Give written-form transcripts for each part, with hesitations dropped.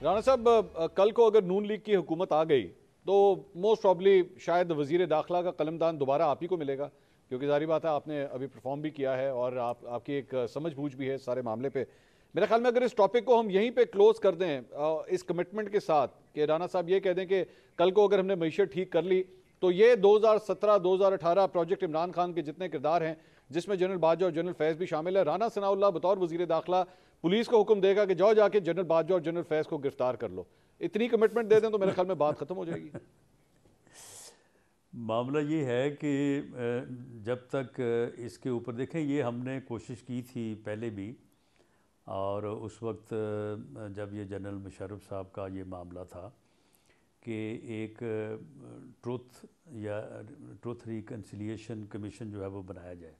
राणा साहब, कल को अगर नून लीग की हुकूमत आ गई तो मोस्ट प्रॉब्ली शायद वजीर दाखिला का कलमदान दोबारा आप ही को मिलेगा, क्योंकि जारी बात है आपने अभी परफॉर्म भी किया है और आपकी एक समझ बूझ भी है सारे मामले पे। मेरे ख्याल में अगर इस टॉपिक को हम यहीं पे क्लोज कर दें इस कमिटमेंट के साथ कि राणा साहब ये कह दें कि कल को अगर हमने मईशत ठीक कर ली तो ये 2017-2018 प्रोजेक्ट इमरान खान के जितने किरदार हैं, जिसमें जनरल बाजवा और जनरल फैज़ भी शामिल है, राना सनाउल्लाह बतौर वजीर दाखिला पुलिस को हुक्म देगा कि जाओ जाके जनरल बाजवा और जनरल फैज़ को गिरफ्तार कर लो। इतनी कमिटमेंट दे दें तो मेरे ख्याल में बात खत्म हो जाएगी। मामला ये है कि जब तक इसके ऊपर देखें, ये हमने कोशिश की थी पहले भी, और उस वक्त जब ये जनरल मुशर्रफ साहब का ये मामला था कि एक ट्रुथ रिकन्सिलिएशन कमीशन जो है वो बनाया जाए।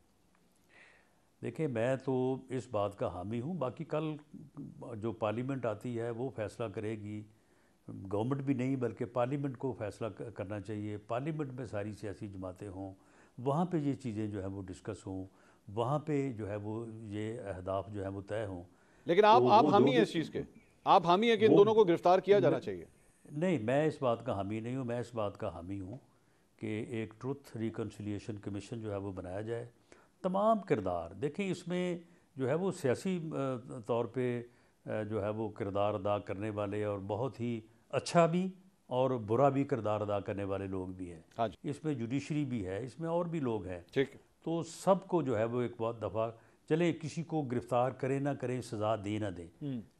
देखिए, मैं तो इस बात का हामी हूँ, बाकी कल जो पार्लियामेंट आती है वो फैसला करेगी। गवर्नमेंट भी नहीं बल्कि पार्लियामेंट को फैसला करना चाहिए। पार्लियामेंट में सारी सियासी जमातें हों, वहाँ पे ये चीज़ें जो है वो डिस्कस हों, वहाँ पे जो है वो ये अहदाफ जो है वो तय हों। लेकिन तो आप वो हामी दो हैं इस चीज़ के, आप हामी हैं कि इन वो दोनों को गिरफ्तार किया जाना चाहिए? नहीं, मैं इस बात का हामी नहीं हूँ। मैं इस बात का हामी हूँ कि एक ट्रुथ रिकन्सिलिएशन कमीशन जो है वो बनाया जाए। तमाम किरदार देखें, इसमें जो है वो सियासी तौर पे जो है वो किरदार अदा करने वाले और बहुत ही अच्छा भी और बुरा भी किरदार अदा करने वाले लोग भी हैं। हाँ जी, इसमें जुडिशरी भी है, इसमें और भी लोग हैं। ठीक है। तो सबको जो है वो एक बहुत दफ़ा चले, किसी को गिरफ़्तार करें ना करें, सज़ा दे ना दें,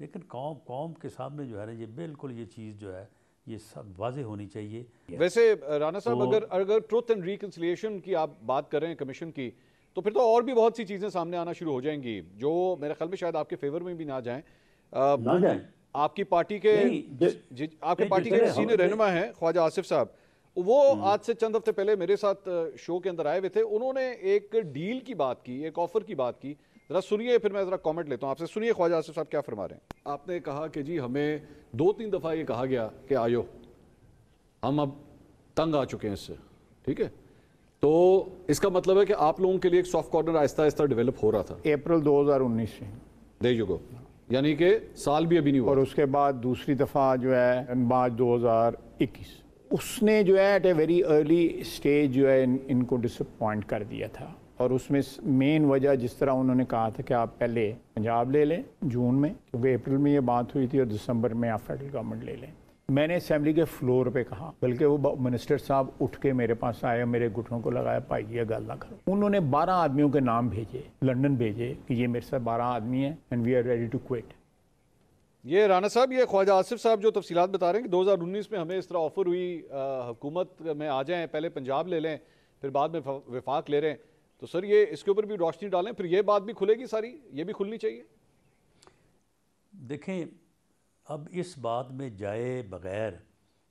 लेकिन कौम कौम के सामने जो है ना, ये बिल्कुल ये चीज़ जो है ये सब वाज़ेह होनी चाहिए। वैसे राणा साहब, तो अगर अगर ट्रुथ एंड रिकन्सिलिएशन की आप बात कर रहे हैं कमीशन की, तो फिर तो और भी बहुत सी चीज़ें सामने आना शुरू हो जाएंगी जो मेरे ख्याल में शायद आपके फेवर में भी ना जाएं। ना जाए आपकी पार्टी के नहीं आपके नहीं पार्टी के जिसने सीनियर रहनुमा हैं ख्वाजा आसिफ साहब, वो आज से चंद हफ्ते पहले मेरे साथ शो के अंदर आए हुए थे। उन्होंने एक डील की बात की, एक ऑफर की बात की। जरा सुनिए, फिर मैं जरा कमेंट लेता हूं आपसे। सुनिए ख्वाजा आसिफ साहब क्या फरमा रहे हैं। आपने कहा कि जी हमें 2-3 दफा ये कहा गया कि आयो, हम अब तंग आ चुके हैं इससे, ठीक है? तो इसका मतलब है कि आप लोगों के लिए एक soft corner Aahista Aahista develop हो रहा था। अप्रैल 2019 से दे जुगो, यानी कि साल भी अभी नहीं हुआ। और उसके बाद दूसरी दफ़ा जो है मार्च 2021, उसने जो है at a very early stage जो है इनको डिसअपॉइंट कर दिया था। और उसमें मेन वजह, जिस तरह उन्होंने कहा था कि आप पहले पंजाब ले लें जून में, क्योंकि अप्रैल में ये बात हुई थी, और दिसंबर में आप फेडरल गवर्नमेंट ले लें। मैंने असेंबली के फ्लोर पे कहा, बल्कि वो मिनिस्टर साहब उठ के मेरे पास आए, मेरे घुटनों को लगाया, भाई ये गल ना करो। उन्होंने 12 आदमियों के नाम भेजे, लंदन भेजे कि ये मेरे साथ 12 आदमी हैं and we are ready to quit. ये राणा साहब, ये ख्वाजा आसिफ साहब जो तफसीलात बता रहे हैं कि 2019 में हमें इस तरह ऑफर हुई, हुकूमत में आ जाएं, पहले पंजाब ले लें, फिर बाद में वफाक ले रहे हैं। तो सर ये इसके ऊपर भी रोशनी डालें, फिर ये बात भी खुलेगी सारी, ये भी खुलनी चाहिए। देखें, अब इस बात में जाए बग़ैर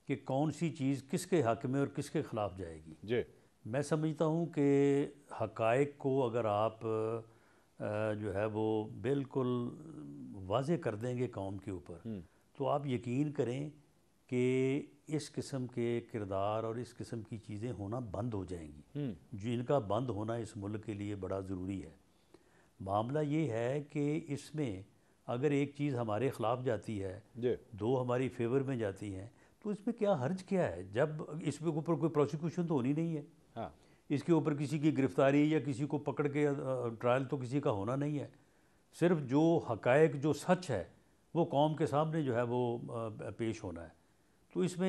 कि कौन सी चीज़ किसके हक़ में और किसके ख़िलाफ़ जाएगी, जी, मैं समझता हूँ कि हक़ाइक़ को अगर आप जो है वो बिल्कुल वाज़े कर देंगे कौम के ऊपर, तो आप यकीन करें कि इस किस्म के किरदार और इस किस्म की चीज़ें होना बंद हो जाएंगी, जिनका बंद होना इस मुल्क के लिए बड़ा ज़रूरी है। मामला ये है कि इसमें अगर एक चीज़ हमारे ख़िलाफ़ जाती है, जी, दो हमारी फेवर में जाती हैं, तो इसमें क्या हर्ज क्या है? जब इसके ऊपर कोई प्रोसिक्यूशन तो होनी नहीं है, हाँ, इसके ऊपर किसी की गिरफ्तारी या किसी को पकड़ के ट्रायल तो किसी का होना नहीं है। सिर्फ जो हक़ाइक़, जो सच है, वो कौम के सामने जो है वो पेश होना है। तो इसमें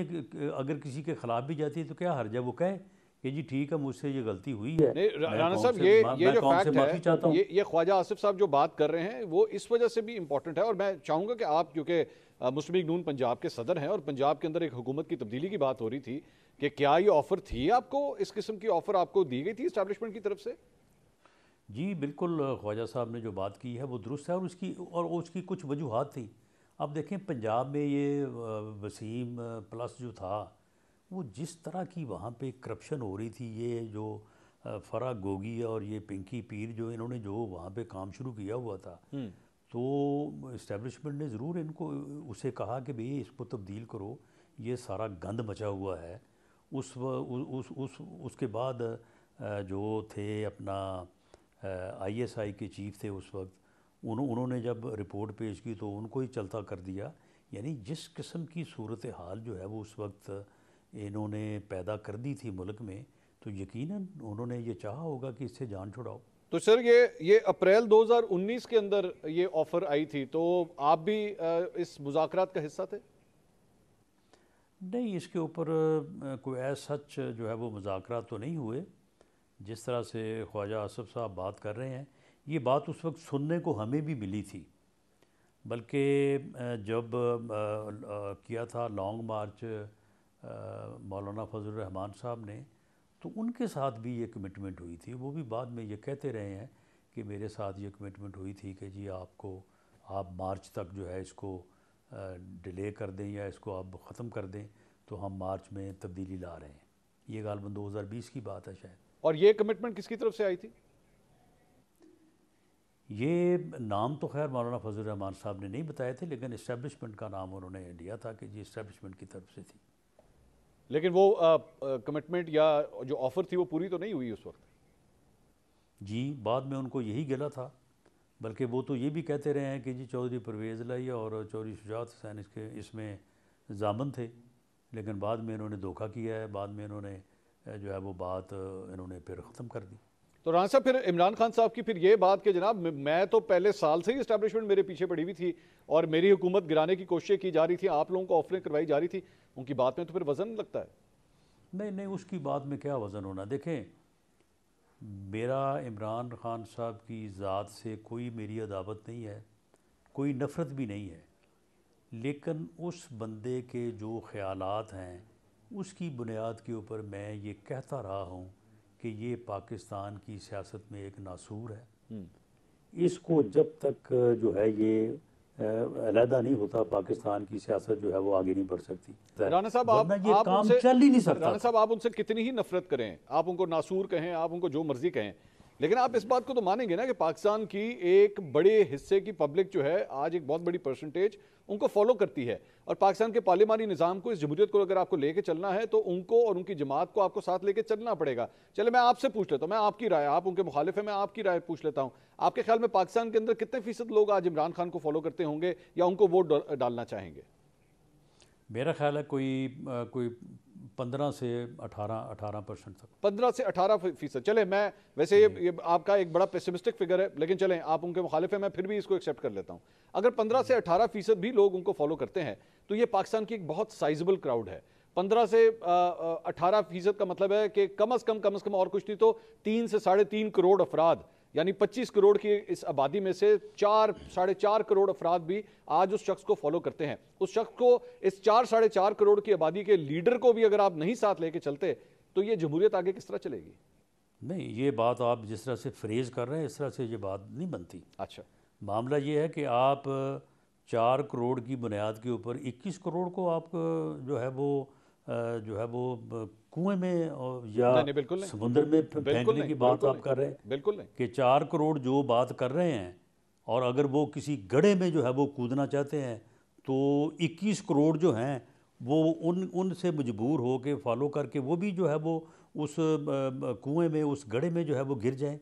अगर किसी के ख़िलाफ़ भी जाती है तो क्या हर्ज है वो कहे कि जी ठीक है, मुझसे ये गलती हुई है, नहीं राणा साहब, ये मैं जो कौम से फैक्ट माफ़ी चाहता है, हूँ। ये ख्वाजा आसिफ साहब जो बात कर रहे हैं वो इस वजह से भी इंपॉर्टेंट है। और मैं चाहूँगा कि आप, क्योंकि मुस्लिम लीग नून पंजाब के सदर हैं और पंजाब के अंदर एक हुकूमत की तब्दीली की बात हो रही थी, कि क्या ये ऑफ़र थी आपको, इस किस्म की ऑफ़र आपको दी गई थी इस्टेब्लिशमेंट की तरफ से? जी बिल्कुल, ख्वाजा साहब ने जो बात की है वो दुरुस्त है, और उसकी कुछ वजूहात थी। अब देखें, पंजाब में ये वसीम प्लस जो था, वो जिस तरह की वहाँ पे करप्शन हो रही थी, ये जो फ़रा गोगी और ये पिंकी पीर जो इन्होंने जो वहाँ पे काम शुरू किया हुआ था, तो इस्टेब्लिशमेंट ने ज़रूर इनको उसे कहा कि भाई इसको तब्दील करो, ये सारा गंद मचा हुआ है। उसके बाद जो थे अपना ISI के चीफ थे उस वक्त, उन्होंने जब रिपोर्ट पेश की तो उनको ही चलता कर दिया यानी जिस किस्म की सूरत हाल जो है वो उस वक्त इन्होंने पैदा कर दी थी मुल्क में, तो यकीनन उन्होंने ये चाहा होगा कि इससे जान छुड़ाओ। तो सर ये अप्रैल 2019 के अंदर ये ऑफर आई थी, तो आप भी इस मुज़ाकरात का हिस्सा थे? नहीं, इसके ऊपर कोई ऐसा सच जो है वो मुज़ाकरात तो नहीं हुए। जिस तरह से ख्वाजा आसफ़ साहब बात कर रहे हैं, ये बात उस वक्त सुनने को हमें भी मिली थी। बल्कि जब किया था लॉन्ग मार्च मौलाना फजल रहमान साहब ने, तो उनके साथ भी ये कमिटमेंट हुई थी। वो भी बाद में ये कहते रहे हैं कि मेरे साथ ये कमिटमेंट हुई थी कि जी आप मार्च तक जो है इसको डिले कर दें या इसको आप ख़त्म कर दें, तो हम मार्च में तब्दीली ला रहे हैं। ये गालबन 2020 की बात है शायद। और ये कमिटमेंट किसकी तरफ से आई थी? ये नाम तो खैर मौलाना फजल रहमान साहब ने नहीं बताए थे, लेकिन इस्टेब्लिशमेंट का नाम उन्होंने लिया था कि जी इस्टेब्लिशमेंट की तरफ से थी। लेकिन वो कमिटमेंट या जो ऑफर थी वो पूरी तो नहीं हुई उस वक्त? जी, बाद में उनको यही गिला था। बल्कि वो तो ये भी कहते रहे हैं कि जी चौधरी परवेज़ लाई और चौधरी शुजात हुसैन इसमें ज़ामन थे, लेकिन बाद में इन्होंने धोखा किया है। बाद में इन्होंने जो है वो बात इन्होंने फिर ख़त्म कर दी। तो राना साहब, फिर इमरान खान साहब की फिर ये बात कि जनाब मैं तो पहले साल से ही इस्टेब्लिशमेंट मेरे पीछे पड़ी हुई थी और मेरी हुकूमत गिराने की कोशिश की जा रही थी, आप लोगों को ऑफरें करवाई जा रही थी, उनकी बात में तो फिर वजन लगता है? नहीं नहीं, उसकी बात में क्या वज़न होना। देखें, मेरा इमरान खान साहब की ज़ात से कोई मेरी अदावत नहीं है, कोई नफ़रत भी नहीं है, लेकिन उस बंदे के जो ख़यालात हैं उसकी बुनियाद के ऊपर मैं ये कहता रहा हूँ कि ये पाकिस्तान की सियासत में एक नासूर है। इसको जब तक जो है ये अलहदा नहीं होता, पाकिस्तान की सियासत जो है वो आगे नहीं बढ़ सकती। राना साहब, वरना ये आप काम उनसे चल ही नहीं सकता। राना साहब, आप उनसे कितनी ही नफरत करें, आप उनको नासूर कहें, आप उनको जो मर्जी कहें, लेकिन आप इस बात को तो मानेंगे ना कि पाकिस्तान की एक बड़े हिस्से की पब्लिक जो है, आज एक बहुत बड़ी परसेंटेज उनको फॉलो करती है। और पाकिस्तान के पार्लिमानी निज़ाम को, इस जमहूरियत को अगर आपको लेके चलना है तो उनको और उनकी जमात को आपको साथ लेके चलना पड़ेगा। चले, मैं आपसे पूछ लेता हूँ, मैं आपकी राय, आप उनके मुखालिफ है, मैं आपकी राय पूछ लेता हूँ। आपके ख्याल में पाकिस्तान के अंदर कितने फीसद लोग आज इमरान खान को फॉलो करते होंगे या उनको वोट डालना चाहेंगे? मेरा ख्याल है कोई 15 से 18% तक। 15 से 18%। चले, मैं वैसे ये आपका एक बड़ा पेसिमिस्टिक फिगर है, लेकिन चलें, आप उनके मुखालिफ हैं, मैं फिर भी इसको एक्सेप्ट कर लेता हूं। अगर 15 से 18% भी लोग उनको फॉलो करते हैं तो ये पाकिस्तान की एक बहुत साइजेबल क्राउड है। 15 से 18% का मतलब है कि कम अज कम और कुछ नहीं तो 3 से 3.5 करोड़ अफराद, यानी 25 करोड़ की इस आबादी में से 4-4.5 करोड़ अफराद भी आज उस शख्स को फॉलो करते हैं। उस शख्स को, इस 4-4.5 करोड़ की आबादी के लीडर को भी अगर आप नहीं साथ लेके चलते तो ये जमहूरियत आगे किस तरह चलेगी? नहीं, ये बात आप जिस तरह से फ्रेज कर रहे हैं, इस तरह से ये बात नहीं बनती। अच्छा, मामला ये है कि आप 4 करोड़ की बुनियाद के ऊपर 21 करोड़ को आप जो है वो कुएं में या बिल्कुल नहीं, समुद्र में फेंकने की बात आप कर रहे हैं। बिल्कुल नहीं। कि 4 करोड़ जो बात कर रहे हैं, और अगर वो किसी गड्ढे में जो है वो कूदना चाहते हैं तो 21 करोड़ जो हैं वो उनसे मजबूर हो के फॉलो करके वो भी जो है वो उस कुएं में, उस गड्ढे में जो है वो गिर जाएं।